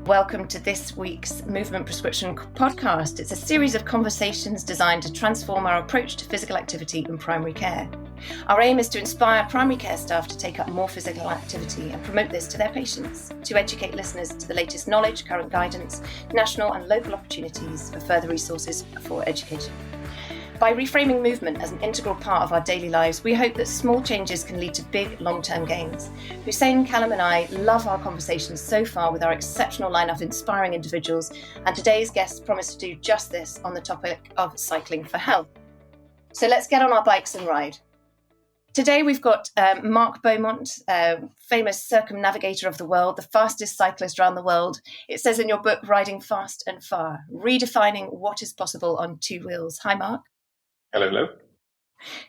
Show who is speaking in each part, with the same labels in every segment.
Speaker 1: Welcome to this week's Movement Prescription podcast. It's a series of conversations designed to transform our approach to physical activity in primary care. Our aim is to inspire primary care staff to take up more physical activity and promote this to their patients, to educate listeners to the latest knowledge, current guidance, national and local opportunities for further resources for education. By reframing movement as an integral part of our daily lives, we hope that small changes can lead to big long-term gains. Hussein, Callum and I love our conversations so far with our exceptional lineup of inspiring individuals, and today's guests promise to do just this on the topic of cycling for health. So let's get on our bikes and ride. Today we've got Mark Beaumont, famous circumnavigator of the world, the fastest cyclist around the world. It says in your book, Riding Fast and Far, redefining what is possible on two wheels. Hi, Mark.
Speaker 2: Hello.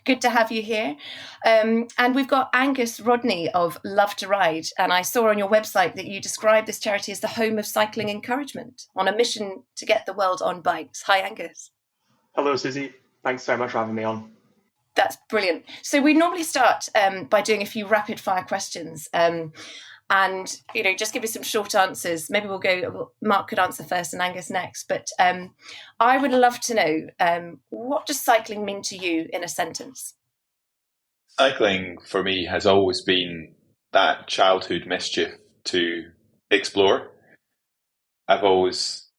Speaker 1: Good to have you here. And we've got Angus Rodney of Love to Ride. And I saw on your website that you describe this charity as the home of cycling encouragement, on a mission to get the world on bikes. Hi, Angus.
Speaker 3: Hello, Susie. Thanks so much for having me on.
Speaker 1: That's brilliant. So we normally start by doing a few rapid fire questions. And, just give me some short answers. Maybe Mark could answer first and Angus next. But I would love to know, what does cycling mean to you in a sentence?
Speaker 2: Cycling for me has always been that childhood mischief to explore. I've always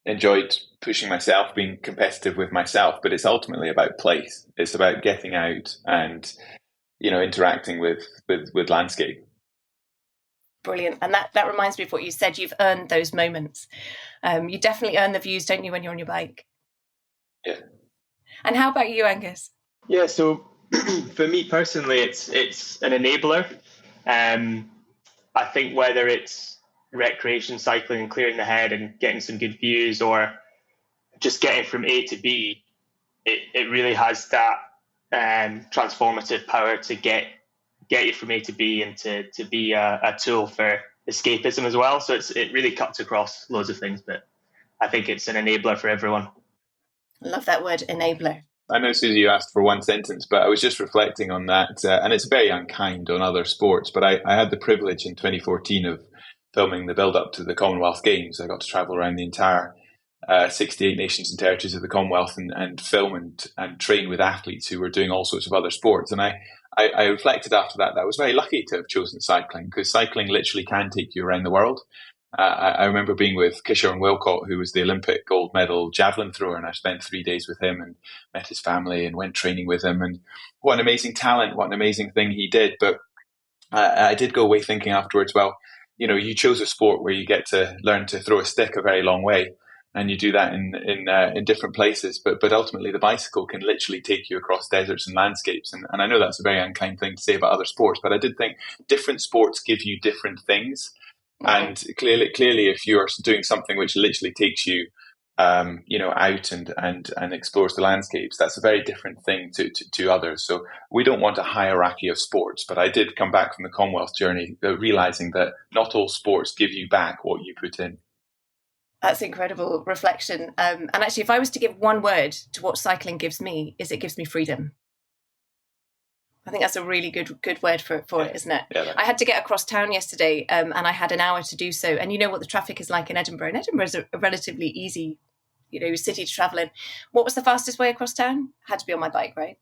Speaker 2: enjoyed pushing myself, being competitive with myself, but it's ultimately about place. It's about getting out and, interacting with landscape.
Speaker 1: Brilliant. And that reminds me of what you said. You've earned those moments. You definitely earn the views, don't you, when you're on your bike?
Speaker 2: Yeah.
Speaker 1: And how about you, Angus?
Speaker 3: Yeah, so for me personally, it's an enabler. I think whether it's recreation cycling and clearing the head and getting some good views, or just getting from A to B, it really has that transformative power to get you from A to B and to be a tool for escapism as well. So it really cuts across loads of things, but I think it's an enabler for everyone.
Speaker 1: I love that word, enabler.
Speaker 2: I know, Susie, you asked for one sentence, but I was just reflecting on that, and it's very unkind on other sports, but I had the privilege in 2014 of filming the build-up to the Commonwealth Games. I got to travel around the entire 68 nations and territories of the Commonwealth and film and train with athletes who were doing all sorts of other sports. And I reflected after that I was very lucky to have chosen cycling, because cycling literally can take you around the world. I remember being with Kishore and Wilcott, who was the Olympic gold medal javelin thrower, and I spent 3 days with him and met his family and went training with him. And what an amazing talent, what an amazing thing he did. But I did go away thinking afterwards, well, you chose a sport where you get to learn to throw a stick a very long way. And you do that in different places, but ultimately the bicycle can literally take you across deserts and landscapes. And I know that's a very unkind thing to say about other sports, but I did think different sports give you different things. Mm-hmm. And clearly, if you're doing something which literally takes you, out and explores the landscapes, that's a very different thing to others. So we don't want a hierarchy of sports. But I did come back from the Commonwealth journey realizing that not all sports give you back what you put in.
Speaker 1: That's incredible reflection. And actually, if I was to give one word to what cycling gives me, it gives me freedom. I think that's a really good word for it, isn't it?
Speaker 2: Yeah,
Speaker 1: I had to get across town yesterday and I had an hour to do so. And you know what the traffic is like in Edinburgh. And Edinburgh is a relatively easy, city to travel in. What was the fastest way across town? Had to be on my bike, right?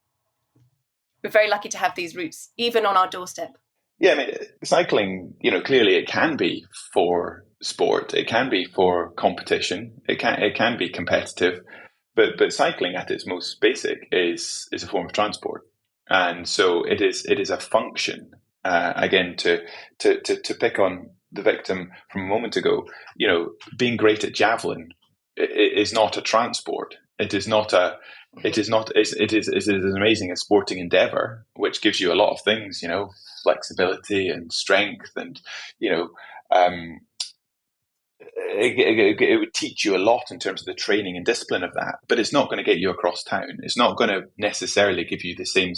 Speaker 1: We're very lucky to have these routes, even on our doorstep.
Speaker 2: Yeah, I mean, cycling, clearly it can be for sport, it can be for competition, it can be competitive, but cycling at its most basic is a form of transport, and so it is a function. Again, to pick on the victim from a moment ago, being great at javelin is not a transport. It is as amazing a sporting endeavor, which gives you a lot of things, flexibility and strength, and it would teach you a lot in terms of the training and discipline of that, but it's not going to get you across town. It's not going to necessarily give you the same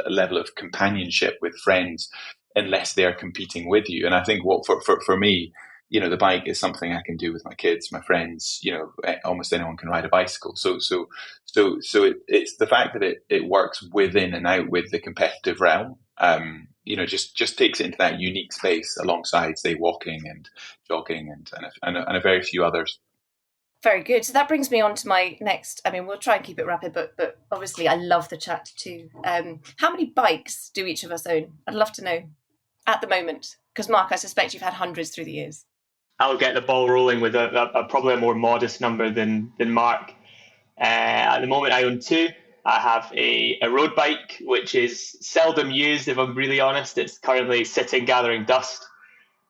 Speaker 2: level of companionship with friends unless they're competing with you. And I think what for me, the bike is something I can do with my kids, my friends. Almost anyone can ride a bicycle. So it's the fact that it works within and out with the competitive realm. just takes it into that unique space alongside, say, walking and jogging and a very few others.
Speaker 1: Very good. So that brings me on to my next. I mean, we'll try and keep it rapid, but obviously, I love the chat too. How many bikes do each of us own? I'd love to know at the moment, because Mark, I suspect you've had hundreds through the years.
Speaker 3: I'll get the ball rolling with a probably a more modest number than Mark. At the moment, I own two. I have a road bike, which is seldom used, if I'm really honest. It's currently sitting gathering dust.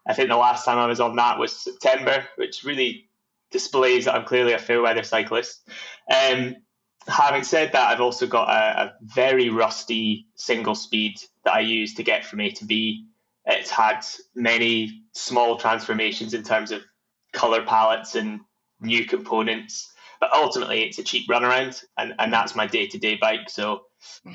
Speaker 3: I think the last time I was on that was September, which really displays that I'm clearly a fair weather cyclist. Having said that, I've also got a very rusty single speed that I use to get from A to B. It's had many small transformations in terms of color palettes and new components, but ultimately it's a cheap runaround, and that's my day-to-day bike. So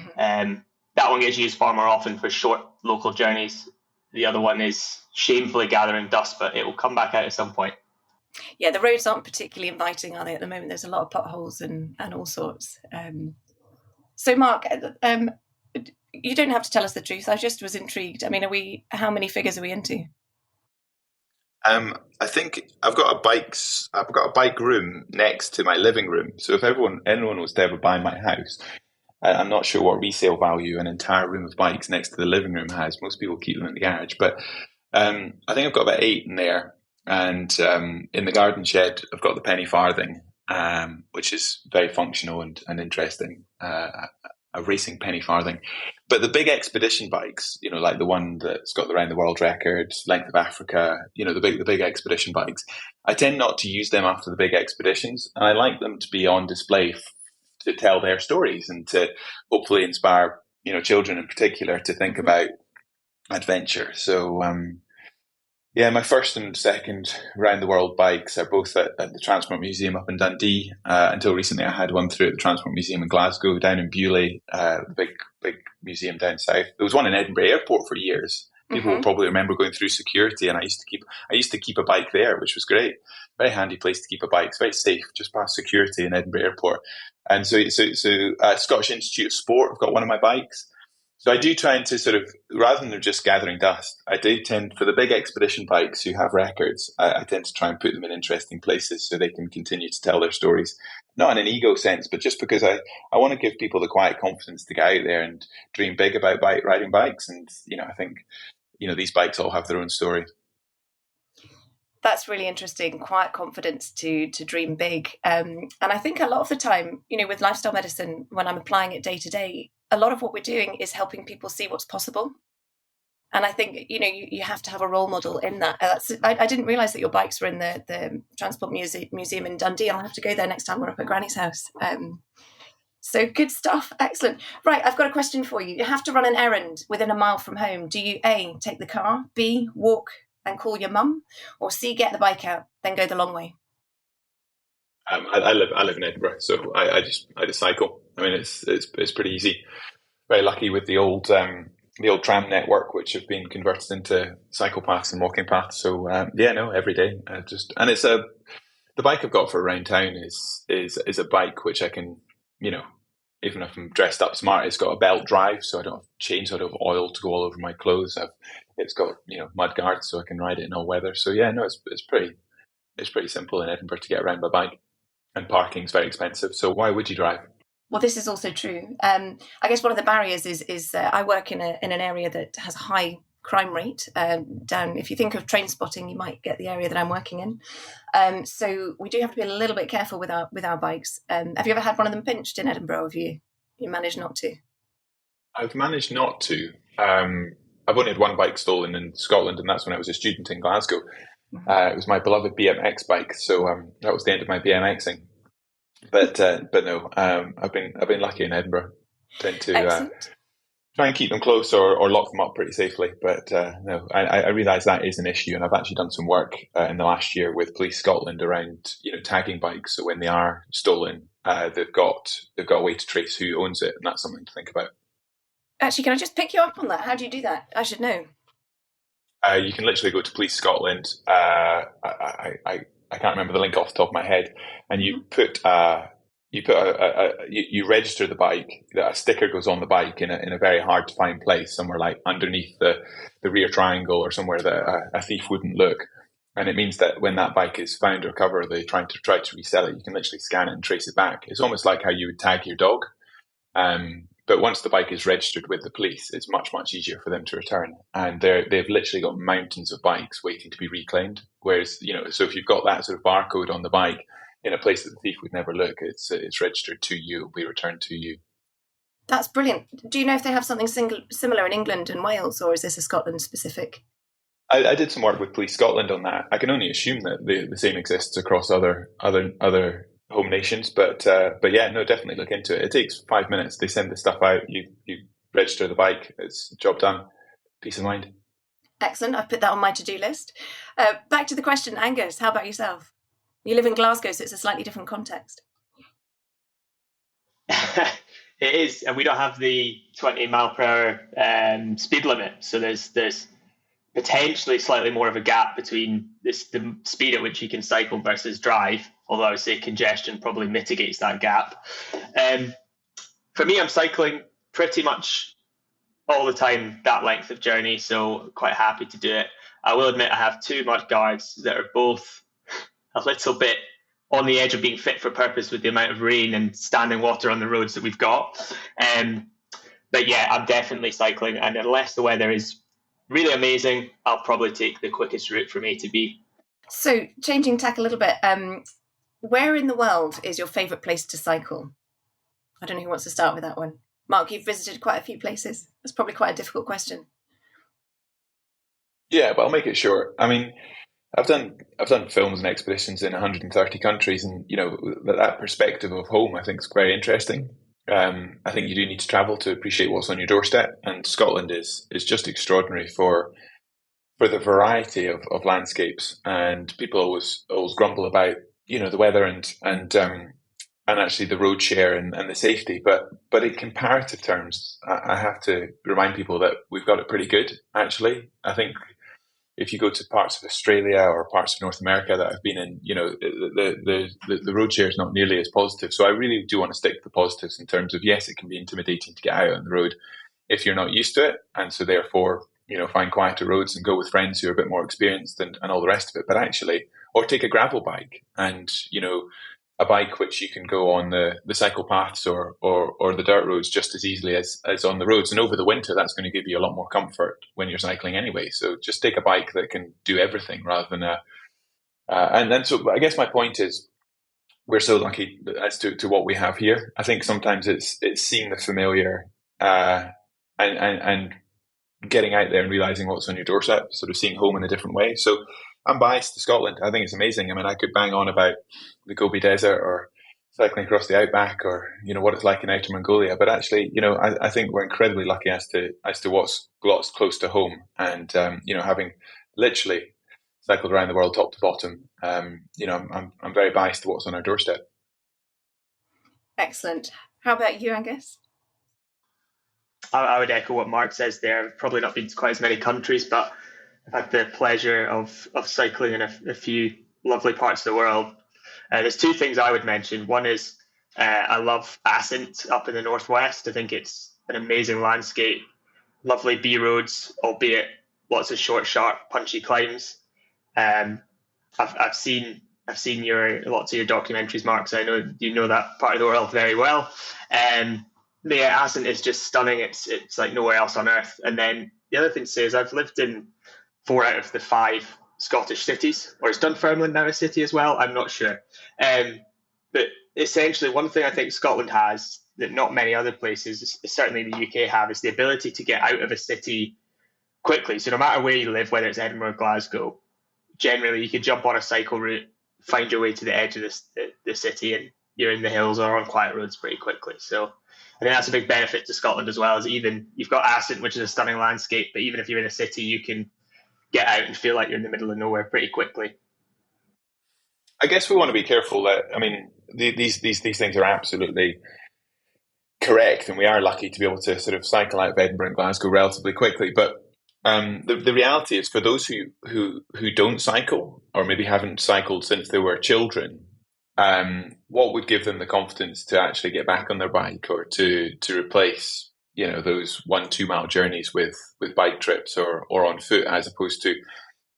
Speaker 3: that one gets used far more often for short local journeys. The other one is shamefully gathering dust, but it will come back out at some point.
Speaker 1: Yeah, the roads aren't particularly inviting, are they, at the moment? There's a lot of potholes and all sorts. So, Mark, you don't have to tell us the truth. I just was intrigued. I mean, how many figures are we into?
Speaker 2: I think I've got a bike room next to my living room. So if anyone was to ever buy my house, I'm not sure what resale value an entire room of bikes next to the living room has. Most people keep them in the garage, but I think I've got about 8 in there. And in the garden shed, I've got the penny farthing, which is very functional and interesting, a racing penny farthing. But the big expedition bikes, like the one that's got the round the world record, length of Africa, the big expedition bikes, I tend not to use them after the big expeditions. And I like them to be on display to tell their stories and to hopefully inspire, children in particular to think about adventure. So, yeah, my first and second round the world bikes are both at the Transport Museum up in Dundee. Until recently, I had one through at the Transport Museum in Glasgow, down in Beaulieu, the big museum down south. There was one in Edinburgh Airport for years. People will probably remember going through security, and I used to keep a bike there, which was great. Very handy place to keep a bike. It's very safe, just past security in Edinburgh Airport. And so Scottish Institute of Sport, I've got one of my bikes. So I do try to sort of, rather than just gathering dust, I do tend, for the big expedition bikes who have records, I tend to try and put them in interesting places so they can continue to tell their stories. Not in an ego sense, but just because I want to give people the quiet confidence to get out there and dream big about riding bikes. And, I think, these bikes all have their own story.
Speaker 1: That's really interesting. Quiet confidence to dream big. And I think a lot of the time, with lifestyle medicine, when I'm applying it day to day, a lot of what we're doing is helping people see what's possible. And I think, you have to have a role model in that. I didn't realise that your bikes were in the Transport Museum in Dundee. I'll have to go there next time we're up at Granny's house. So good stuff. Excellent. Right, I've got a question for you. You have to run an errand within a mile from home. Do you A, take the car, B, walk and call your mum, or C, get the bike out, then go the long way?
Speaker 2: I live in Edinburgh, so I just cycle. I mean, it's pretty easy. Very lucky with the old tram network, which have been converted into cycle paths and walking paths. So every day. And it's the bike I've got for around town is a bike which I can, even if I'm dressed up smart, it's got a belt drive, so I don't have chains, I don't have oil to go all over my clothes. It's got mud guards, so I can ride it in all weather. So it's pretty simple in Edinburgh to get around by bike. And parking's very expensive, so why would you drive?
Speaker 1: Well, this is also true. I guess one of the barriers is I work in an area that has a high crime rate. Down, if you think of train spotting, you might get the area that I'm working in. So we do have to be a little bit careful with our bikes. Have you ever had one of them pinched in Edinburgh? Or have you managed not to?
Speaker 2: I've managed not to. I've only had one bike stolen in Scotland, and that's when I was a student in Glasgow. It was my beloved BMX bike, so that was the end of my BMXing. But no, I've been lucky in Edinburgh. Tend to try and keep them close or lock them up pretty safely. But no, I realise that is an issue, and I've actually done some work in the last year with Police Scotland around tagging bikes. So when they are stolen, they've got a way to trace who owns it, and that's something to think about.
Speaker 1: Actually, can I just pick you up on that? How do you do that? I should know.
Speaker 2: You can literally go to Police Scotland. I can't remember the link off the top of my head, and you put you put you register the bike. A sticker goes on the bike in a very hard to find place, somewhere like underneath the rear triangle or somewhere that a thief wouldn't look. And it means that when that bike is found or recovered, they try to resell it, you can literally scan it and trace it back. It's almost like how you would tag your dog. But once the bike is registered with the police, it's much, much easier for them to return. And they've literally got mountains of bikes waiting to be reclaimed. Whereas, so if you've got that sort of barcode on the bike in a place that the thief would never look, it's registered to you, it'll be returned to you.
Speaker 1: That's brilliant. Do you know if they have something similar in England and Wales, or is this a Scotland specific?
Speaker 2: I did some work with Police Scotland on that. I can only assume that the same exists across other home nations, but yeah, no, definitely look into it. It takes 5 minutes. They send the stuff out. You register the bike. It's job done. Peace of mind.
Speaker 1: Excellent. I've put that on my to-do list. Back to the question, Angus. How about yourself? You live in Glasgow, so it's a slightly different context.
Speaker 3: It is, and we don't have the 20 mile per hour speed limit, so there's potentially slightly more of a gap between the speed at which you can cycle versus drive, although I would say congestion probably mitigates that gap. For me, I'm cycling pretty much all the time, that length of journey, so quite happy to do it. I will admit I have two mud guards that are both a little bit on the edge of being fit for purpose with the amount of rain and standing water on the roads that we've got. But yeah, I'm definitely cycling, and unless the weather is really amazing, I'll probably take the quickest route from A to B.
Speaker 1: So, changing tack a little bit, where in the world is your favourite place to cycle? I don't know who wants to start with that one. Mark, you've visited quite a few places. That's probably quite a difficult question.
Speaker 2: Yeah, but I'll make it short. I mean, I've done films and expeditions in 130 countries, and that perspective of home I think is very interesting. I think you do need to travel to appreciate what's on your doorstep, and Scotland is just extraordinary for the variety of landscapes. And people always grumble about the weather and actually the road share and the safety, but in comparative terms, I have to remind people that we've got it pretty good. Actually, I think if you go to parts of Australia or parts of North America that I've been in, the road share is not nearly as positive. So I really do want to stick to the positives in terms of, yes, it can be intimidating to get out on the road if you're not used to it. And so therefore, find quieter roads and go with friends who are a bit more experienced and all the rest of it. But actually, or take a gravel bike and, a bike which you can go on the cycle paths or the dirt roads just as easily as on the roads. And over the winter, that's going to give you a lot more comfort when you're cycling anyway. So just take a bike that can do everything rather than and then, so I guess my point is we're so lucky as to what we have here. I think sometimes it's seeing the familiar and getting out there and realizing what's on your doorstep, sort of seeing home in a different way. So I'm biased to Scotland. I think it's amazing. I mean, I could bang on about the Gobi Desert or cycling across the outback or, what it's like in Outer Mongolia. But actually, I think we're incredibly lucky as to what's close to home. And, having literally cycled around the world top to bottom, I'm very biased to what's on our doorstep.
Speaker 1: Excellent. How about you, Angus?
Speaker 3: I would echo what Mark says there. I've probably not been to quite as many countries, but I've had the pleasure of cycling in a few lovely parts of the world. There's two things I would mention. One is I love Assynt up in the northwest. I think it's an amazing landscape, lovely B roads, albeit lots of short, sharp, punchy climbs. I've seen lots of your documentaries, Mark, so I know you know that part of the world very well. Yeah, Assynt is just stunning. It's like nowhere else on earth. And then the other thing to say is I've lived in 4 out of the 5 Scottish cities, or is Dunfermline now a city as well? I'm not sure. But essentially, one thing I think Scotland has that not many other places, certainly the UK, have is the ability to get out of a city quickly. So no matter where you live, whether it's Edinburgh or Glasgow, generally you could jump on a cycle route, find your way to the edge of the city, and you're in the hills or on quiet roads pretty quickly. So I think that's a big benefit to Scotland as well, is even you've got Assynt, which is a stunning landscape, but even if you're in a city, you can get out and feel like you're in the middle of nowhere pretty quickly.
Speaker 2: I guess we want to be careful that, I mean, these things are absolutely correct, and we are lucky to be able to sort of cycle out of Edinburgh and Glasgow relatively quickly. But the reality is, for those who don't cycle, or maybe haven't cycled since they were children, what would give them the confidence to actually get back on their bike, or to replace, those 1-2 mile journeys with bike trips or on foot, as opposed to,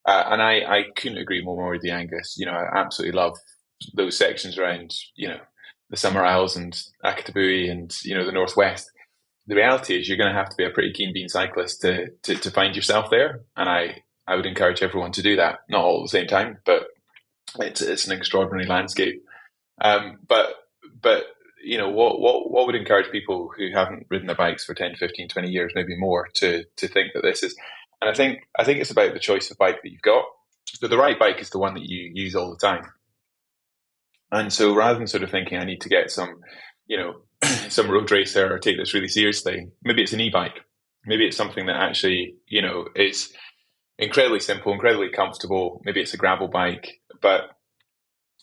Speaker 2: and I couldn't agree more with you, Angus. I absolutely love those sections around, the Summer Isles and Akatabui and, the Northwest. The reality is you're going to have to be a pretty keen bean cyclist to find yourself there. And I would encourage everyone to do that, not all at the same time, but it's an extraordinary landscape. But what would encourage people who haven't ridden their bikes for 10, 15, 20 years, maybe more, to think that this is, and I think it's about the choice of bike that you've got. So the right bike is the one that you use all the time. And so rather than sort of thinking I need to get some, some road racer or take this really seriously, maybe it's an e-bike. Maybe it's something that actually, is incredibly simple, incredibly comfortable. Maybe it's a gravel bike, but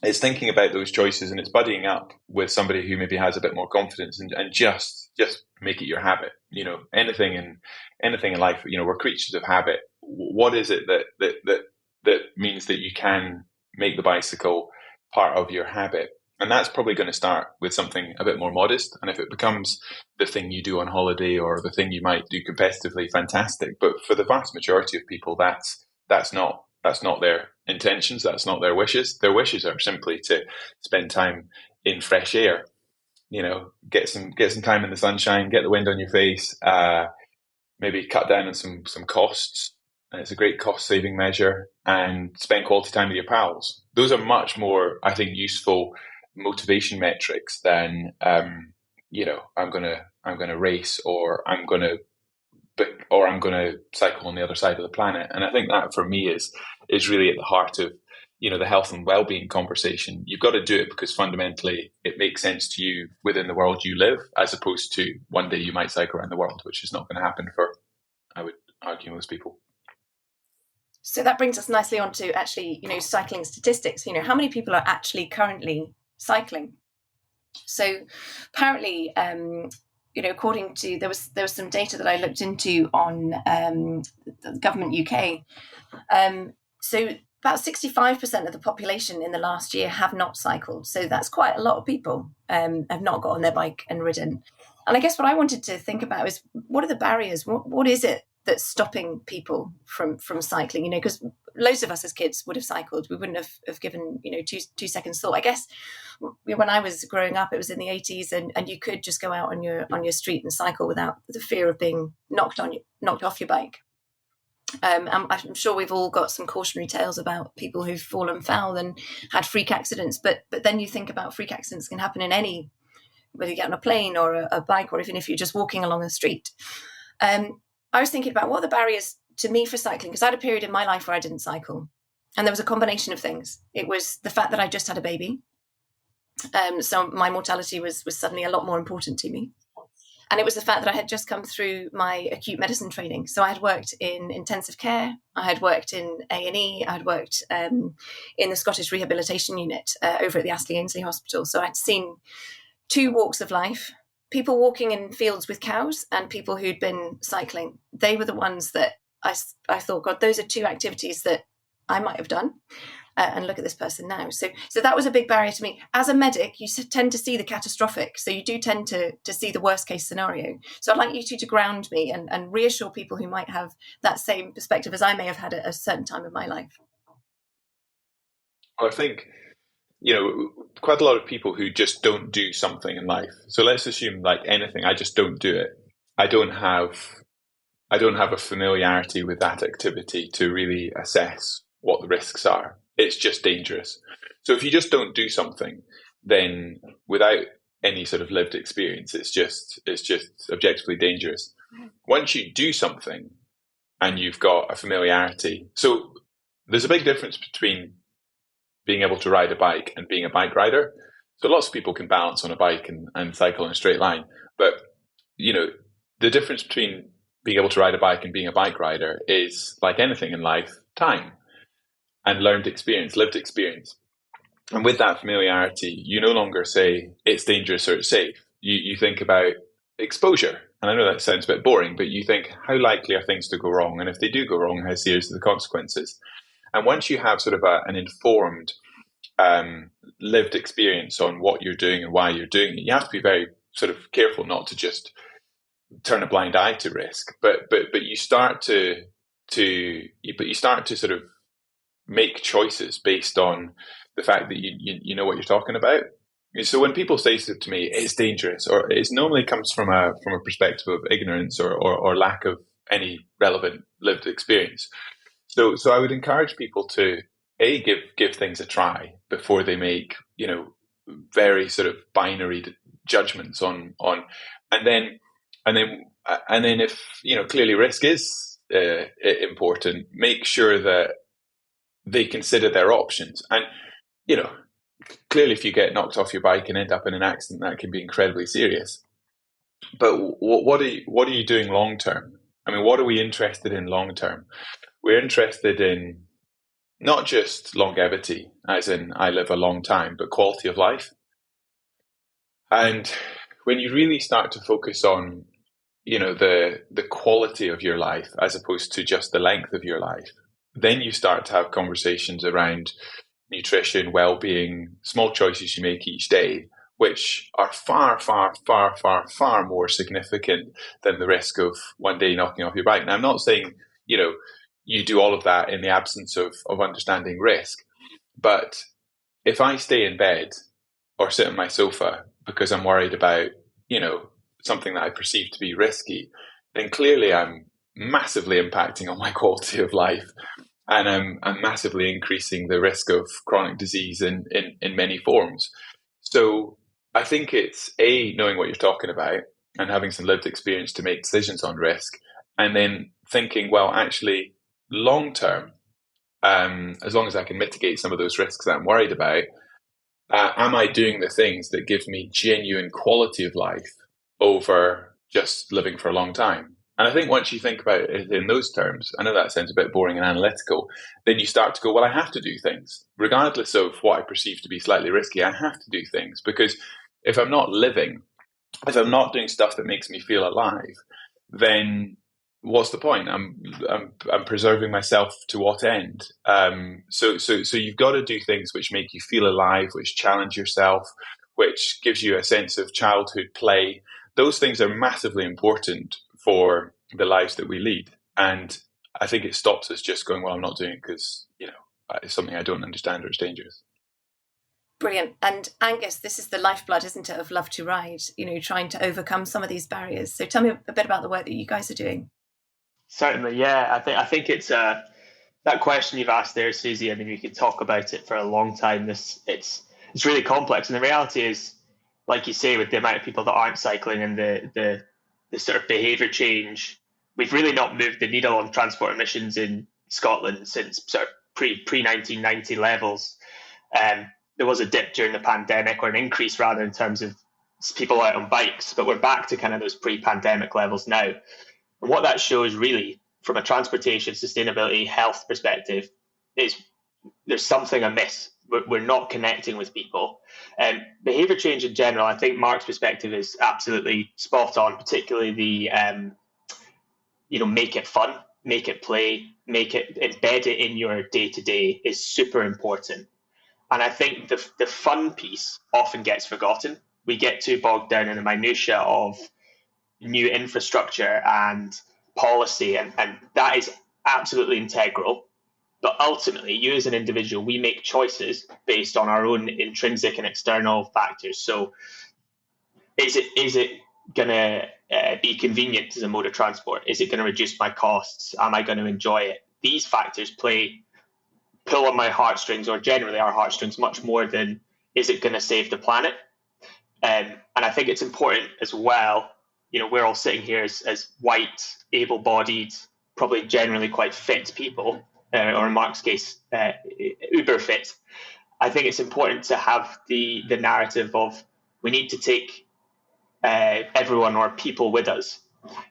Speaker 2: it's thinking about those choices, and it's buddying up with somebody who maybe has a bit more confidence, and just make it your habit. Anything in life, we're creatures of habit. What is it that means that you can make the bicycle part of your habit? And that's probably going to start with something a bit more modest. And if it becomes the thing you do on holiday or the thing you might do competitively, fantastic. But for the vast majority of people, that's not their intentions. That's not their wishes. Their wishes are simply to spend time in fresh air, get some time in the sunshine, get the wind on your face, maybe cut down on some costs. And it's a great cost saving measure, and spend quality time with your pals. Those are much more, I think, useful motivation metrics than I'm gonna race, or I'm gonna cycle on the other side of the planet. And I think that for me is really at the heart of the health and well-being conversation. You've got to do it because fundamentally it makes sense to you within the world you live, as opposed to one day you might cycle around the world, which is not going to happen for, I would argue, most people.
Speaker 1: So that brings us nicely on to actually, cycling statistics. How many people are actually currently cycling? So apparently, according to, there was some data that I looked into on the Government UK. So about 65% of the population in the last year have not cycled. So that's quite a lot of people have not got on their bike and ridden. And I guess what I wanted to think about is, what are the barriers? What is it that's stopping people from cycling? Because loads of us as kids would have cycled. We wouldn't have given, two seconds thought. I guess when I was growing up, it was in the 80s, and you could just go out on your street and cycle without the fear of being knocked off your bike. I'm sure we've all got some cautionary tales about people who've fallen foul and had freak accidents. But then you think about freak accidents can happen in any, whether you get on a plane or a bike, or even if you're just walking along the street. I was thinking about what are the barriers to me for cycling, because I had a period in my life where I didn't cycle. And there was a combination of things. It was the fact that I just had a baby. So my mortality was suddenly a lot more important to me. And it was the fact that I had just come through my acute medicine training. So I had worked in intensive care, I had worked in A&E, I had worked in the Scottish Rehabilitation Unit over at the Astley Ainsley Hospital. So I'd seen two walks of life: people walking in fields with cows and people who'd been cycling. They were the ones that I thought, God, those are two activities that I might have done. And look at this person now. So that was a big barrier to me. As a medic, you tend to see the catastrophic. So you do tend to see the worst case scenario. So I'd like you to ground me and reassure people who might have that same perspective as I may have had at a certain time of my life.
Speaker 2: Well, I think, quite a lot of people who just don't do something in life. So let's assume, like anything, I just don't do it. I don't have a familiarity with that activity to really assess what the risks are. It's just dangerous. So if you just don't do something, then without any sort of lived experience, it's just objectively dangerous. Once you do something and you've got a familiarity, so there's a big difference between being able to ride a bike and being a bike rider. So lots of people can balance on a bike and cycle in a straight line. But, the difference between being able to ride a bike and being a bike rider is, like anything in life, time and learned experience, lived experience. And with that familiarity, you no longer say it's dangerous or it's safe. You think about exposure. And I know that sounds a bit boring, but you think, how likely are things to go wrong? And if they do go wrong, how serious are the consequences? And once you have sort of an informed lived experience on what you're doing and why you're doing it, you have to be very sort of careful not to just turn a blind eye to risk. But you start to sort of make choices based on the fact that you know what you're talking about. So when people say to me, it's dangerous, or it normally comes from a perspective of ignorance or lack of any relevant lived experience. So I would encourage people to give things a try before they make, very sort of binary judgments on, and then if, clearly risk is important, make sure that they consider their options. And, clearly if you get knocked off your bike and end up in an accident, that can be incredibly serious. But what are you doing long term? I mean, what are we interested in long term? We're interested in not just longevity, as in I live a long time, but quality of life. And when you really start to focus on, the quality of your life as opposed to just the length of your life, then you start to have conversations around nutrition, well-being, small choices you make each day, which are far, far, far, far, far more significant than the risk of one day knocking off your bike. Now, I'm not saying, you do all of that in the absence of understanding risk. But if I stay in bed or sit on my sofa because I'm worried about, something that I perceive to be risky, then clearly I'm massively impacting on my quality of life. And I'm massively increasing the risk of chronic disease in many forms. So I think it's knowing what you're talking about and having some lived experience to make decisions on risk, and then thinking, well, actually, long term, as long as I can mitigate some of those risks that I'm worried about, am I doing the things that give me genuine quality of life over just living for a long time? And I think once you think about it in those terms, I know that sounds a bit boring and analytical, then you start to go, well, I have to do things. Regardless of what I perceive to be slightly risky, I have to do things, because if I'm not living, if I'm not doing stuff that makes me feel alive, then what's the point? I'm preserving myself to what end? So you've got to do things which make you feel alive, which challenge yourself, which gives you a sense of childhood play. Those things are massively important for the lives that we lead. And I think it stops us just going, well, I'm not doing it because, it's something I don't understand or it's dangerous.
Speaker 1: Brilliant. And Angus, this is the lifeblood, isn't it, of Love to Ride, trying to overcome some of these barriers. So tell me a bit about the work that you guys are doing.
Speaker 3: Certainly, yeah. I think it's that question you've asked there, Susie. I mean, we could talk about it for a long time. It's really complex, and the reality is, like you say, with the amount of people that aren't cycling and the sort of behaviour change, we've really not moved the needle on transport emissions in Scotland since sort of pre 1990 levels. There was a dip during the pandemic, or an increase rather, in terms of people out on bikes, but we're back to kind of those pre-pandemic levels now. And what that shows really from a transportation, sustainability, health perspective is there's something amiss. We're not connecting with people. Behaviour change in general, I think Mark's perspective is absolutely spot on, particularly the, make it fun, make it play, embed it in your day-to-day is super important. And I think the fun piece often gets forgotten. We get too bogged down in the minutiae of new infrastructure and policy, and that is absolutely integral. But ultimately, you as an individual, we make choices based on our own intrinsic and external factors. So is it going to be convenient as a mode of transport? Is it going to reduce my costs? Am I going to enjoy it? These factors pull on my heartstrings, or generally our heartstrings, much more than is it going to save the planet? And I think it's important as well, we're all sitting here as white, able-bodied, probably generally quite fit people, or in Mark's case, uber fit. I think it's important to have the narrative of we need to take everyone or people with us.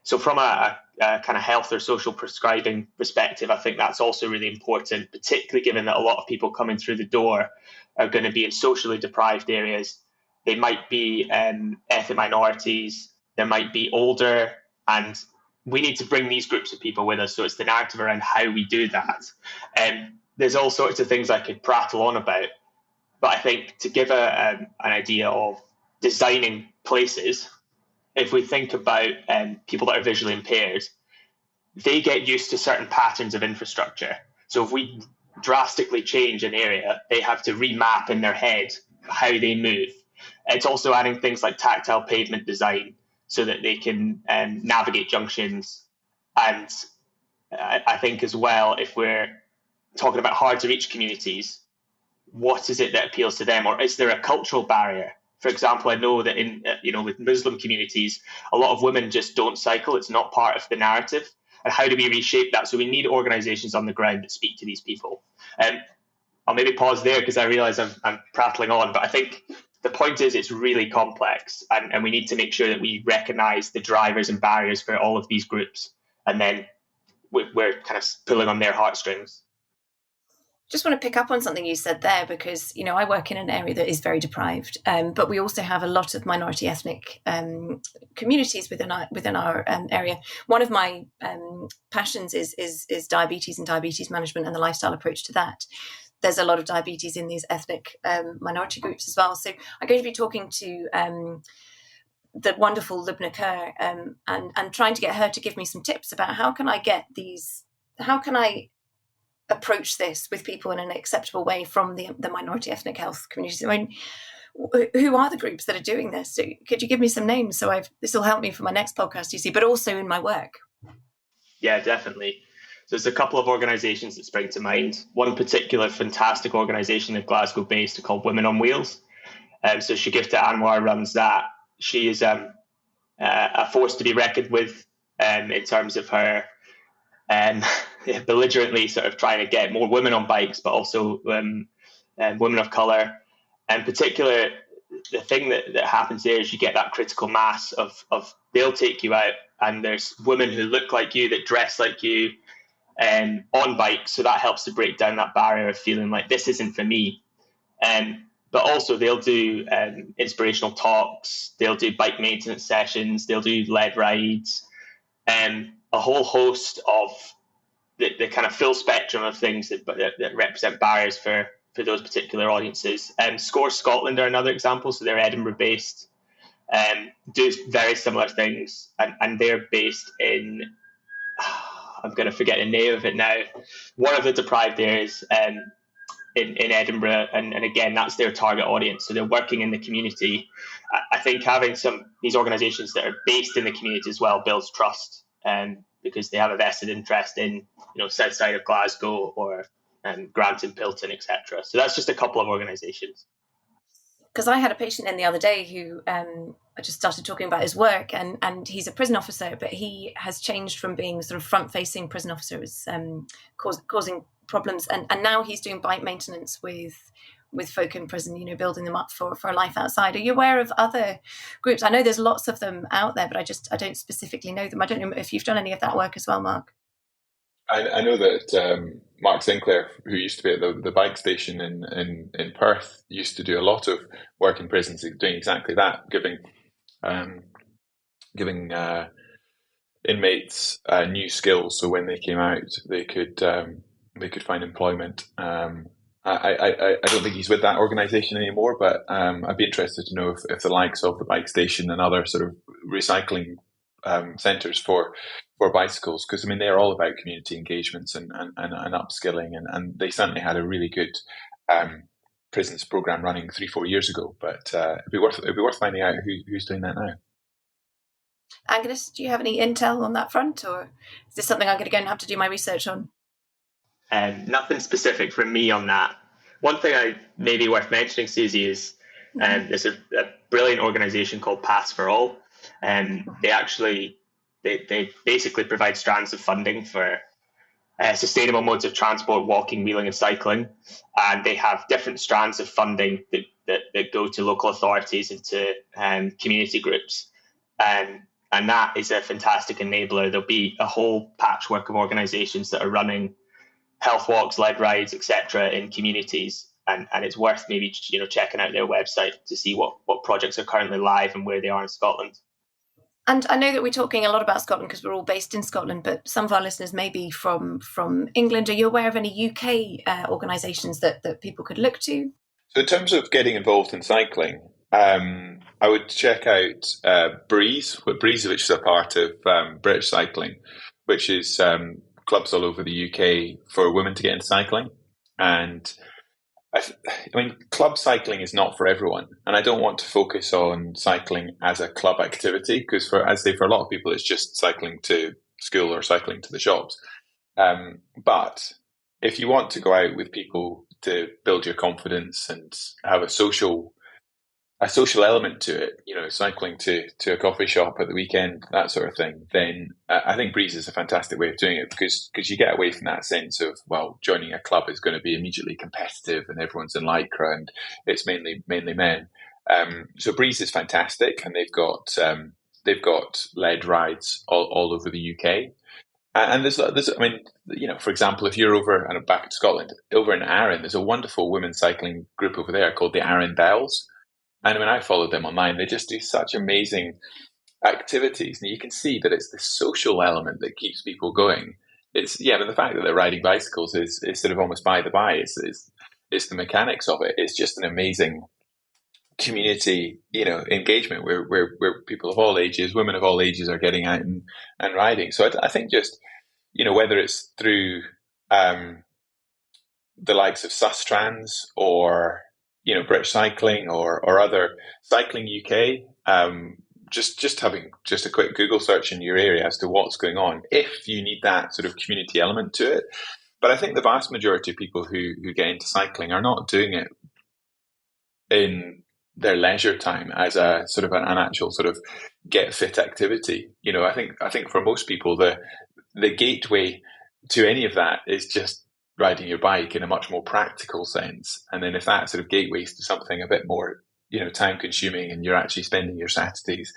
Speaker 3: So from a kind of health or social prescribing perspective, I think that's also really important, particularly given that a lot of people coming through the door are going to be in socially deprived areas. They might be ethnic minorities, they might be older, and we need to bring these groups of people with us. So it's the narrative around how we do that. There's all sorts of things I could prattle on about, But I think to give an idea of designing places, if we think about people that are visually impaired, they get used to certain patterns of infrastructure. So if we drastically change an area, they have to remap in their head how they move. It's also adding things like tactile pavement design so that they can navigate junctions. And I think as well, if we're talking about hard to reach communities, what is it that appeals to them? Or is there a cultural barrier? For example, I know that in with Muslim communities, a lot of women just don't cycle. It's not part of the narrative. And how do we reshape that? So we need organizations on the ground that speak to these people. I'll maybe pause there because I realize I'm prattling on, but I think the point is it's really complex, and we need to make sure that we recognize the drivers and barriers for all of these groups, and then we're kind of pulling on their heartstrings.
Speaker 1: Just want to pick up on something you said there, because I work in an area that is very deprived, but we also have a lot of minority ethnic communities within our area. One of my passions is diabetes and diabetes management and the lifestyle approach to that. There's a lot of diabetes in these ethnic minority groups as well. So I'm going to be talking to the wonderful Lubna Kerr and trying to get her to give me some tips about how can I approach this with people in an acceptable way from the minority ethnic health communities. I mean, who are the groups that are doing this? So could you give me some names? So this will help me for my next podcast, you see, but also in my work.
Speaker 3: Yeah, definitely. There's a couple of organisations that spring to mind. One particular fantastic organisation in Glasgow based called Women on Wheels. So Shagifta Anwar runs that. She is a force to be reckoned with in terms of her belligerently sort of trying to get more women on bikes, but also women of colour. In particular, the thing that happens there is you get that critical mass of they'll take you out, and there's women who look like you, that dress like you, on bikes. So that helps to break down that barrier of feeling like this isn't for me. But also they'll do inspirational talks, they'll do bike maintenance sessions, they'll do lead rides, a whole host of the kind of full spectrum of things that represent barriers for those particular audiences. Score Scotland are another example. So they're Edinburgh based, do very similar things, and they're based in, I'm going to forget the name of it now, one of the deprived areas in Edinburgh, and again, that's their target audience. So they're working in the community. I think having these organisations that are based in the community as well builds trust, because they have a vested interest in south side of Glasgow or Granton, Pilton, etc. So that's just a couple of organisations.
Speaker 1: Because I had a patient in the other day who I just started talking about his work, and he's a prison officer, but he has changed from being sort of front-facing prison officer, was causing problems, and now he's doing bike maintenance with folk in prison, building them up for a life outside. Are you aware of other groups? I know there's lots of them out there, but I don't specifically know them. I don't know if you've done any of that work as well, Mark.
Speaker 2: I know that Mark Sinclair, who used to be at the bike station in Perth, used to do a lot of work in prisons doing exactly that, giving inmates new skills, so when they came out, they could find employment. I don't think he's with that organisation anymore, but I'd be interested to know if the likes of the bike station and other sort of recycling centres for bicycles, because they're all about community engagements and upskilling, and they certainly had a really good prisons programme running 3-4 years ago. But it'd be worth finding out who's doing that now.
Speaker 1: Angus, do you have any intel on that front, or is this something I'm going to go and have to do my research on?
Speaker 3: Nothing specific from me on that. One thing I may be worth mentioning, Susie, is there's a brilliant organisation called Paths for All. They basically provide strands of funding for sustainable modes of transport, walking, wheeling, and cycling. And they have different strands of funding that go to local authorities and to community groups. And that is a fantastic enabler. There'll be a whole patchwork of organisations that are running health walks, lead rides, etc. in communities. And it's worth maybe checking out their website to see what projects are currently live and where they are in Scotland.
Speaker 1: And I know that we're talking a lot about Scotland because we're all based in Scotland, but some of our listeners may be from England. Are you aware of any UK organisations that people could look to?
Speaker 2: So in terms of getting involved in cycling, I would check out Breeze, which is a part of British cycling, which is clubs all over the UK for women to get into cycling. And I mean, club cycling is not for everyone, and I don't want to focus on cycling as a club activity because, for a lot of people, it's just cycling to school or cycling to the shops. But if you want to go out with people to build your confidence and have a social element to it, cycling to a coffee shop at the weekend, that sort of thing, then I think Breeze is a fantastic way of doing it because you get away from that sense of, well, joining a club is going to be immediately competitive and everyone's in lycra and it's mainly men. So Breeze is fantastic, and they've got led rides all over the UK. And there's, I mean, for example, if you're over and back in Scotland, over in Arran, there's a wonderful women's cycling group over there called the Arran Bells. And when I followed them online, they just do such amazing activities. And you can see that it's the social element that keeps people going. But the fact that they're riding bicycles is sort of almost by the by. It's the mechanics of it. It's just an amazing community, engagement where people of all ages, women of all ages are getting out and riding. So I think just, whether it's through the likes of Sustrans or British Cycling or other Cycling UK, just having just a quick Google search in your area as to what's going on, if you need that sort of community element to it. But I think the vast majority of people who get into cycling are not doing it in their leisure time as a sort of an actual sort of get fit activity. I think for most people the gateway to any of that is just riding your bike in a much more practical sense. And then if that sort of gateways to something a bit more, time consuming, and you're actually spending your Saturdays,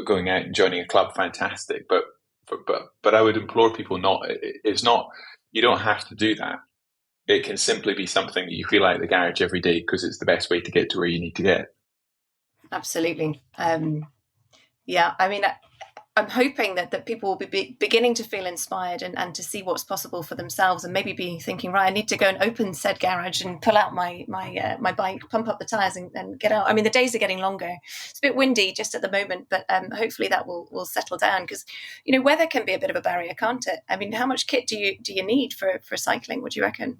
Speaker 2: going out and joining a club, fantastic. But I would implore people you don't have to do that. It can simply be something that you feel like the garage every day because it's the best way to get to where you need to get.
Speaker 1: Absolutely. Yeah, I mean, I'm hoping that people will be beginning to feel inspired and to see what's possible for themselves, and maybe be thinking, right, I need to go and open said garage and pull out my bike, pump up the tires and get out. I mean, the days are getting longer. It's a bit windy just at the moment, but hopefully that will settle down because, weather can be a bit of a barrier, can't it? I mean, how much kit do you need for cycling? What do you reckon?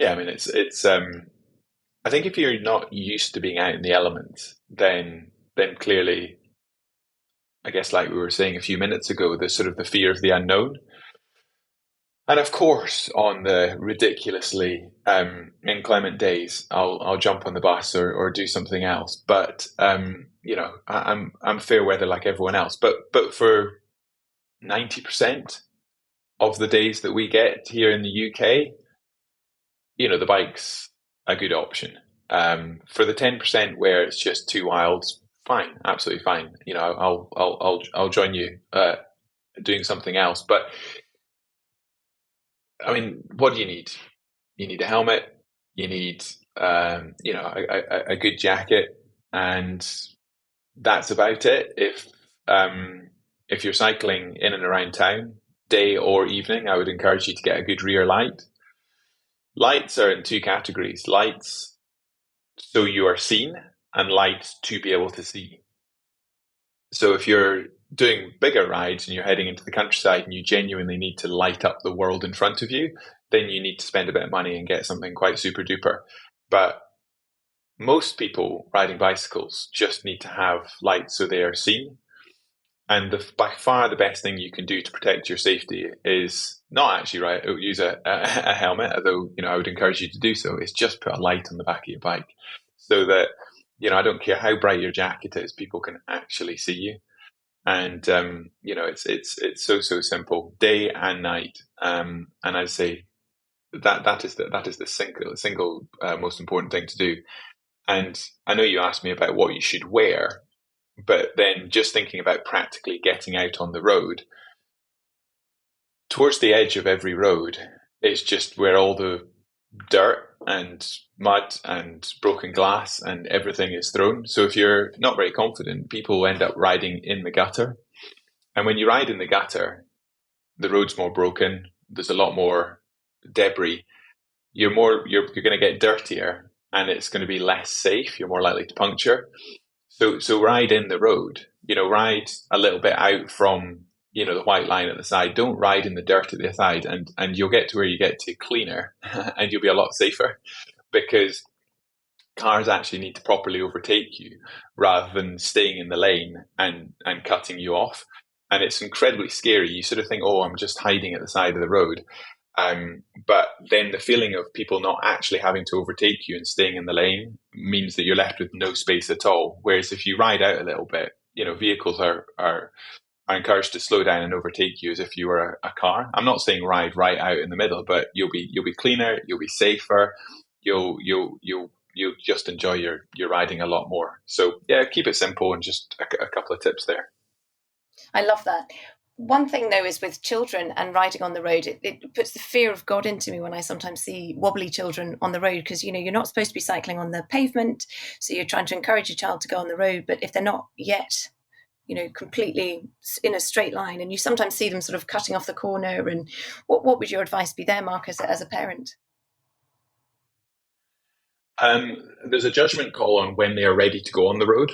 Speaker 2: Yeah, I mean, it's I think if you're not used to being out in the elements, then clearly, I guess, like we were saying a few minutes ago, there's sort of the fear of the unknown. And of course, on the ridiculously inclement days, I'll jump on the bus or do something else. But I'm fair weather like everyone else. But for 90% of the days that we get here in the UK, the bike's a good option. For the 10% where it's just too wild, fine, absolutely fine. I'll join you doing something else. But I mean, what do you need? You need a helmet. You need a good jacket, and that's about it. If you're cycling in and around town, day or evening, I would encourage you to get a good rear light. Lights are in two categories: lights so you are seen, and lights to be able to see. So if you're doing bigger rides and you're heading into the countryside and you genuinely need to light up the world in front of you, then you need to spend a bit of money and get something quite super duper. But most people riding bicycles just need to have lights so they are seen. And by far the best thing you can do to protect your safety is not actually use a helmet, although I would encourage you to do so. It's just put a light on the back of your bike so that I don't care how bright your jacket is, people can actually see you. And it's so simple, day and night. And I'd say that is the single most important thing to do. And I know you asked me about what you should wear, but then just thinking about practically getting out on the road, towards the edge of every road is just where all the dirt and mud and broken glass and everything is thrown. So if you're not very confident, people end up riding in the gutter. And when you ride in the gutter, the road's more broken, there's a lot more debris, you're going to get dirtier, and it's going to be less safe. You're more likely to puncture. So ride in the road. Ride a little bit out from the white line at the side. Don't ride in the dirt at the side, and you'll get to where you get to cleaner, and you'll be a lot safer, because cars actually need to properly overtake you rather than staying in the lane and cutting you off. And it's incredibly scary. You sort of think, oh, I'm just hiding at the side of the road. But then the feeling of people not actually having to overtake you and staying in the lane means that you're left with no space at all. Whereas if you ride out a little bit, vehicles are encouraged to slow down and overtake you as if you were a car. I'm not saying ride right out in the middle, but you'll be cleaner, you'll be safer, you'll just enjoy your riding a lot more. So yeah, keep it simple, and just a couple of tips there.
Speaker 1: I love that. One thing, though, is with children and riding on the road, it puts the fear of God into me when I sometimes see wobbly children on the road, because, you're not supposed to be cycling on the pavement. So you're trying to encourage your child to go on the road. But if they're not yet, completely in a straight line, and you sometimes see them sort of cutting off the corner, and what would your advice be there, Mark, as a parent?
Speaker 2: There's a judgment call on when they are ready to go on the road.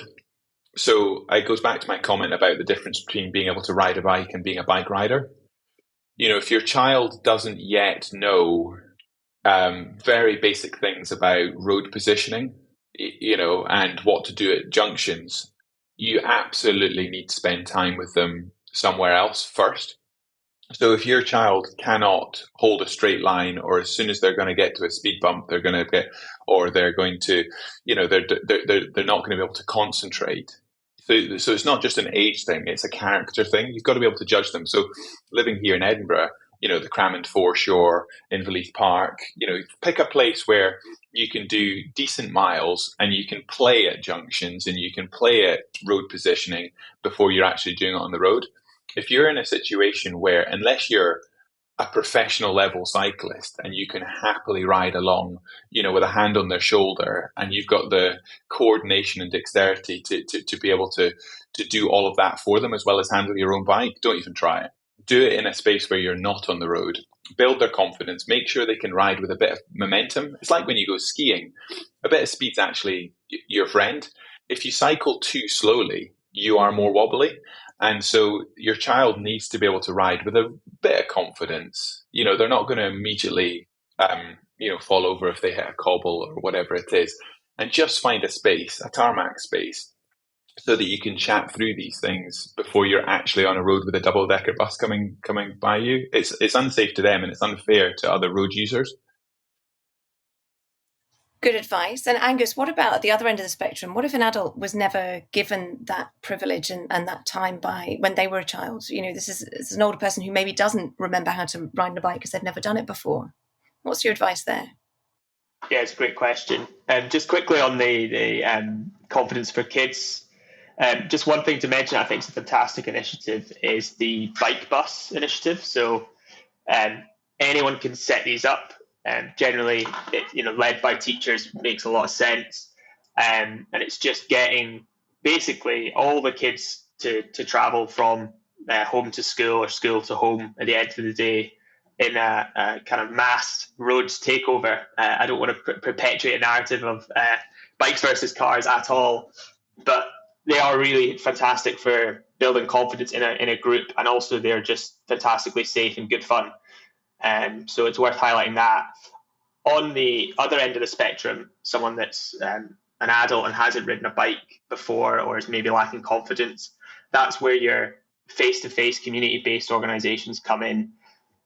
Speaker 2: So it goes back to my comment about the difference between being able to ride a bike and being a bike rider. If your child doesn't yet know very basic things about road positioning, and what to do at junctions, you absolutely need to spend time with them somewhere else first. So if your child cannot hold a straight line, or as soon as they're going to get to a speed bump, they're going to get, or they're going to, they're not going to be able to concentrate. So it's not just an age thing; it's a character thing. You've got to be able to judge them. So living here in Edinburgh, the Cramond Foreshore, Inverleith Park, pick a place where you can do decent miles, and you can play at junctions, and you can play at road positioning before you're actually doing it on the road. If you're in a situation where, unless you're a professional level cyclist and you can happily ride along, with a hand on their shoulder, and you've got the coordination and dexterity to be able to do all of that for them, as well as handle your own bike, don't even try it. Do it in a space where you're not on the road. Build their confidence. Make sure they can ride with a bit of momentum. It's like when you go skiing. A bit of speed's actually your friend. If you cycle too slowly, you are more wobbly. And so your child needs to be able to ride with a bit of confidence. They're not going to immediately, fall over if they hit a cobble or whatever it is. And just find a space, a tarmac space, so that you can chat through these things before you're actually on a road with a double-decker bus coming by you. It's unsafe to them, and it's unfair to other road users.
Speaker 1: Good advice. And Angus, what about at the other end of the spectrum? What if an adult was never given that privilege and that time by when they were a child? This is an older person who maybe doesn't remember how to ride a bike because they've never done it before. What's your advice there?
Speaker 3: Yeah, it's a great question. Just quickly on the confidence for kids, just one thing to mention, I think it's a fantastic initiative, is the bike bus initiative. So anyone can set these up. Generally, led by teachers, makes a lot of sense. And it's just getting basically all the kids to travel from home to school or school to home at the end of the day in a kind of mass roads takeover. I don't want to perpetuate a narrative of bikes versus cars at all, but they are really fantastic for building confidence in a group, and also they're just fantastically safe and good fun. So it's worth highlighting that. On the other end of the spectrum, someone that's an adult and hasn't ridden a bike before, or is maybe lacking confidence, that's where your face-to-face community-based organizations come in.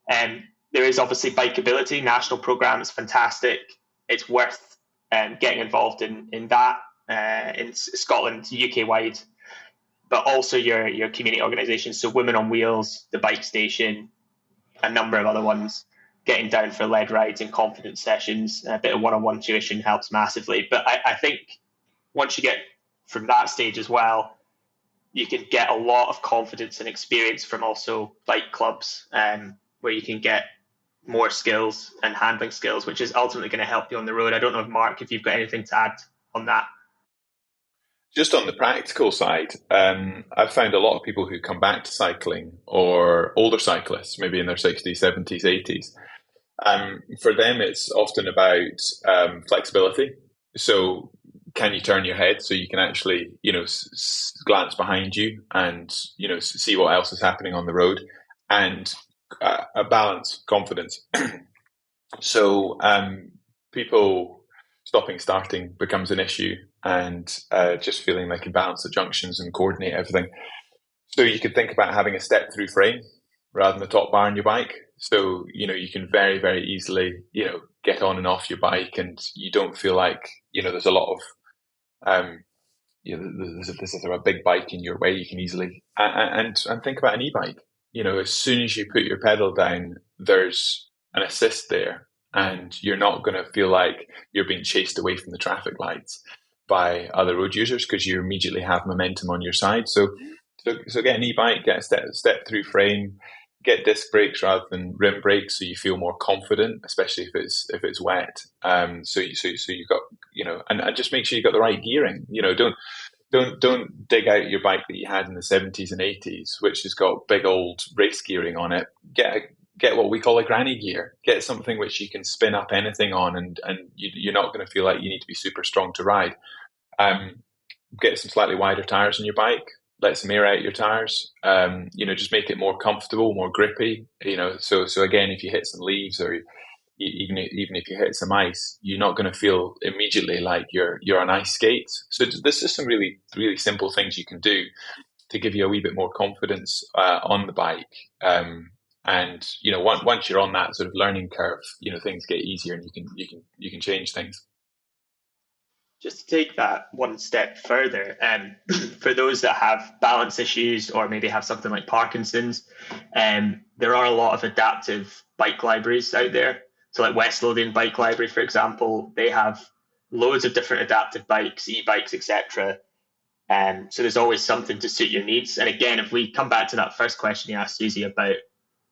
Speaker 3: There is obviously Bikeability, national program. It's fantastic. It's worth getting involved in that in Scotland, UK-wide, but also your community organizations. So Women on Wheels, the Bike Station, a number of other ones, getting down for lead rides and confidence sessions. A bit of one-on-one tuition helps massively. But I think once you get from that stage as well, you can get a lot of confidence and experience from also bike clubs, where you can get more skills and handling skills, which is ultimately going to help you on the road. I don't know, Mark, if you've got anything to add on that.
Speaker 2: Just on the practical side, I've found a lot of people who come back to cycling, or older cyclists, maybe in their 60s, 70s, 80s, For them, it's often about flexibility. So, can you turn your head so you can actually, glance behind you and, see what else is happening on the road, and a balance, confidence. So, people stopping, starting becomes an issue, and just feeling they can balance the junctions and coordinate everything. So you could think about having a step through frame rather than the top bar on your bike. So, you can very, very easily, get on and off your bike, and you don't feel like, there's a lot of, there's a big bike in your way. You can easily, and think about an e-bike. As soon as you put your pedal down, there's an assist there, and you're not going to feel like you're being chased away from the traffic lights by other road users, because you immediately have momentum on your side. So get an e-bike, get a step through frame, get disc brakes rather than rim brakes, so you feel more confident, especially if it's wet. So you got, and just make sure you got the right gearing. Don't dig out your bike that you had in the 70s and 80s, which has got big old race gearing on it. Get what we call a granny gear. Get something which you can spin up anything on, and you're not going to feel like you need to be super strong to ride. Get some slightly wider tires on your bike. Let some air out your tires. Just make it more comfortable, more grippy. So again, if you hit some leaves, or even if you hit some ice, you're not going to feel immediately like you're on ice skates. So there's just some really, really simple things you can do to give you a wee bit more confidence on the bike. And once you're on that sort of learning curve, things get easier, and you can change things.
Speaker 3: Just to take that one step further, for those that have balance issues or maybe have something like Parkinson's, there are a lot of adaptive bike libraries out there. So like West Lothian Bike Library, for example, they have loads of different adaptive bikes, e-bikes, etc. So there's always something to suit your needs. And again, if we come back to that first question you asked Susie about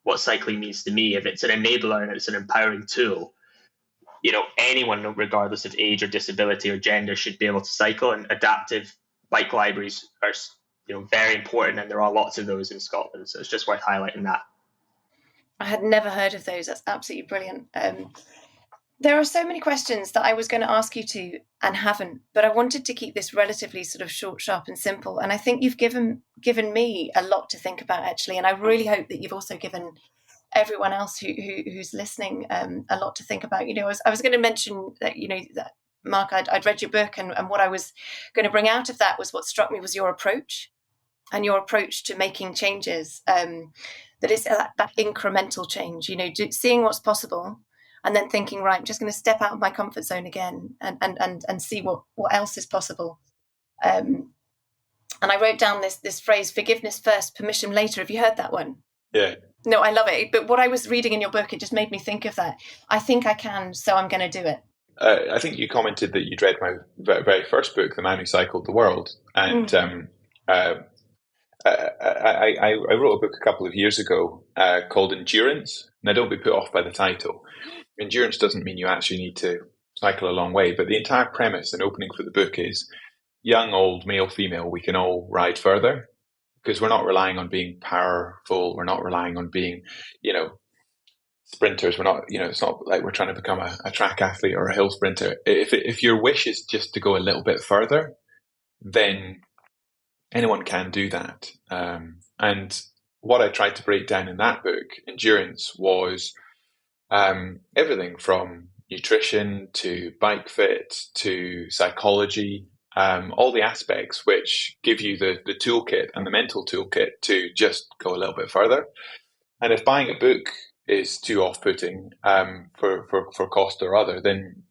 Speaker 3: what cycling means to me, if it's an enabler and it's an empowering tool, anyone, regardless of age or disability or gender, should be able to cycle. And adaptive bike libraries are, very important, and there are lots of those in Scotland. So it's just worth highlighting that.
Speaker 1: I had never heard of those. That's absolutely brilliant. There are so many questions that I was going to ask you to and haven't, but I wanted to keep this relatively sort of short, sharp, and simple. And I think you've given me a lot to think about, actually. And I really hope that you've also given everyone else who's listening a lot to think about. I was going to mention that, that Mark, I'd read your book, and what I was going to bring out of that was what struck me was your approach to making changes. That is that incremental change, seeing what's possible, and then thinking, right, I'm just going to step out of my comfort zone again and see what else is possible. And I wrote down this phrase, forgiveness first, permission later. Have you heard that one?
Speaker 2: Yeah.
Speaker 1: No, I love it. But what I was reading in your book, it just made me think of that. I think I can, so I'm going to do it.
Speaker 2: I think you commented that you'd read my very first book, The Man Who Cycled the World. And I wrote a book a couple of years ago called Endurance. Now, don't be put off by the title. Endurance doesn't mean you actually need to cycle a long way, but the entire premise and opening for the book is young, old, male, female, we can all ride further, because we're not relying on being powerful. We're not relying on being, sprinters. We're not, it's not like we're trying to become a track athlete or a hill sprinter. If your wish is just to go a little bit further, then anyone can do that. And what I tried to break down in that book, Endurance, was everything from nutrition to bike fit to psychology, all the aspects which give you the toolkit and the mental toolkit to just go a little bit further. And if buying a book is too off-putting for cost or other, then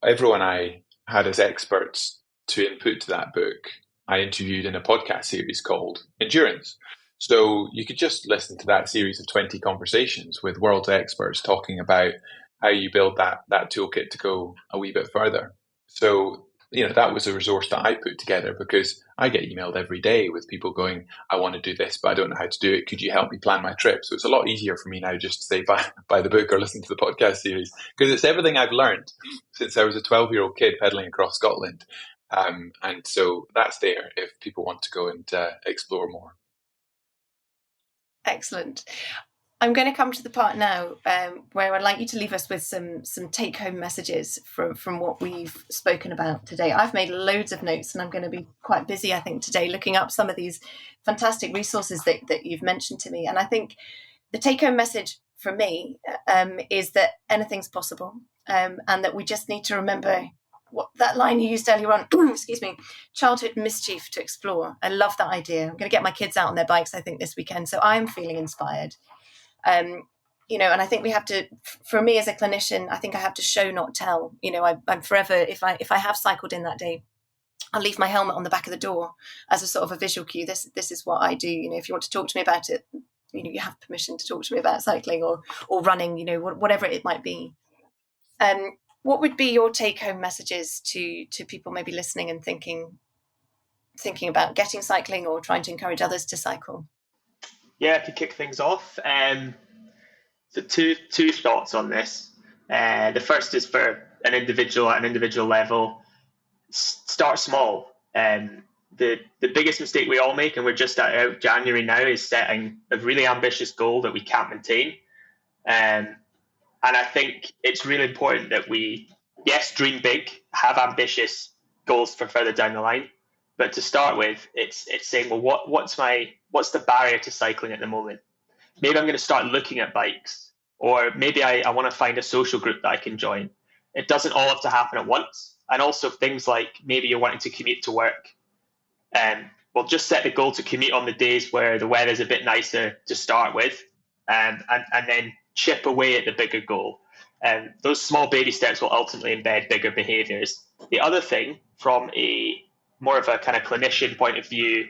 Speaker 2: everyone I had as experts to input to that book, I interviewed in a podcast series called Endurance. So you could just listen to that series of 20 conversations with world experts talking about how you build that toolkit to go a wee bit further. So, that was a resource that I put together, because I get emailed every day with people going, I want to do this, but I don't know how to do it. Could you help me plan my trip? So it's a lot easier for me now just to say, buy the book or listen to the podcast series, because it's everything I've learned since I was a 12-year-old kid pedaling across Scotland. And so that's there if people want to go and explore more.
Speaker 1: Excellent. I'm going to come to the part now where I'd like you to leave us with some take-home messages from what we've spoken about today. I've made loads of notes, and I'm going to be quite busy, I think, today looking up some of these fantastic resources that you've mentioned to me. And I think the take-home message for me is that anything's possible, and that we just need to remember what that line you used earlier on, excuse me, childhood mischief to explore. I love that idea. I'm going to get my kids out on their bikes, I think, this weekend. So I'm feeling inspired. And I think we have to, for me as a clinician, I think I have to show, not tell. I'm forever, if I have cycled in that day, I'll leave my helmet on the back of the door as a sort of a visual cue. This is what I do. If you want to talk to me about it, you have permission to talk to me about cycling or running, whatever it might be. What would be your take-home messages to people maybe listening and thinking about getting cycling or trying to encourage others to cycle?
Speaker 3: Yeah, to kick things off, so two thoughts on this. The first is for an individual at an individual level. Start small. The biggest mistake we all make, and we're just out of January now, is setting a really ambitious goal that we can't maintain. And I think it's really important that we, yes, dream big, have ambitious goals for further down the line. But to start with, it's saying, well, what's the barrier to cycling at the moment? Maybe I'm going to start looking at bikes, or maybe I want to find a social group that I can join. It doesn't all have to happen at once. And also things like maybe you're wanting to commute to work. Well, just set the goal to commute on the days where the weather's a bit nicer to start with, and then chip away at the bigger goal. Those small baby steps will ultimately embed bigger behaviors. The other thing, from a more of a kind of clinician point of view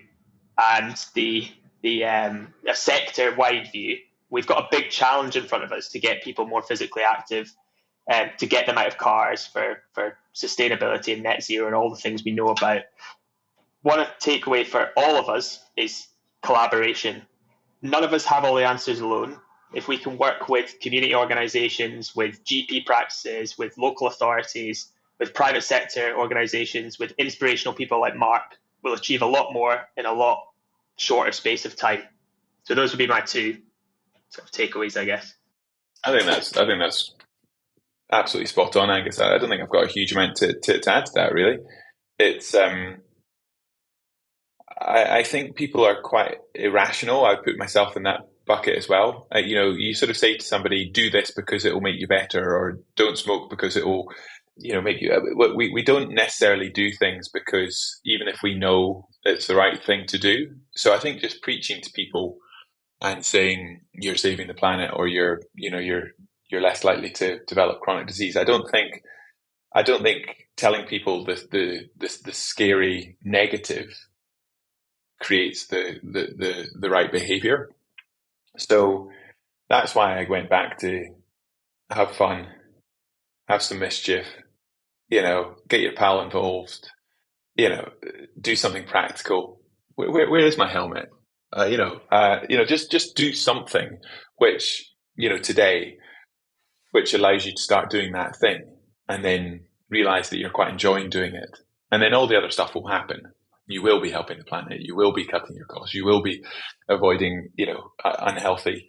Speaker 3: and a sector-wide view, we've got a big challenge in front of us to get people more physically active, to get them out of cars for sustainability and net zero and all the things we know about. One takeaway for all of us is collaboration. None of us have all the answers alone. If we can work with community organisations, with GP practices, with local authorities, with private sector organisations, with inspirational people like Mark, we'll achieve a lot more in a lot shorter space of time. So those would be my two sort of takeaways, I guess.
Speaker 2: I think that's absolutely spot on, Angus. I don't think I've got a huge amount to add to that, really. It's I think people are quite irrational. I put myself in that bucket as well. You sort of say to somebody, do this because it will make you better, or don't smoke because it will make you. We don't necessarily do things because even if we know it's the right thing to do. So I think just preaching to people and saying you're saving the planet, or you're less likely to develop chronic disease. I don't think telling people the scary negative creates the right behavior. So that's why I went back to have fun, have some mischief, get your pal involved, do something practical. Where is my helmet? Just do something which, today, which allows you to start doing that thing, and then realize that you're quite enjoying doing it. And then all the other stuff will happen. You will be helping the planet. You will be cutting your costs. You will be avoiding, unhealthy,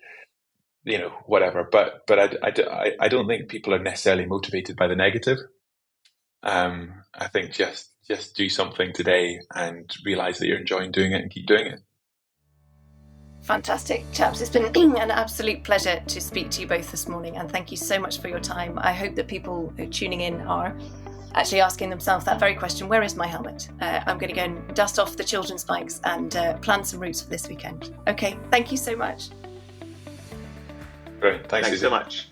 Speaker 2: whatever. But I don't think people are necessarily motivated by the negative. I think just do something today and realize that you're enjoying doing it and keep doing it.
Speaker 1: Fantastic, chaps. It's been an absolute pleasure to speak to you both this morning, and thank you so much for your time. I hope that people who are tuning in are actually asking themselves that very question, where is my helmet? I'm going to go and dust off the children's bikes and plan some routes for this weekend. Okay, thank you so much.
Speaker 2: Great, thanks
Speaker 3: so much.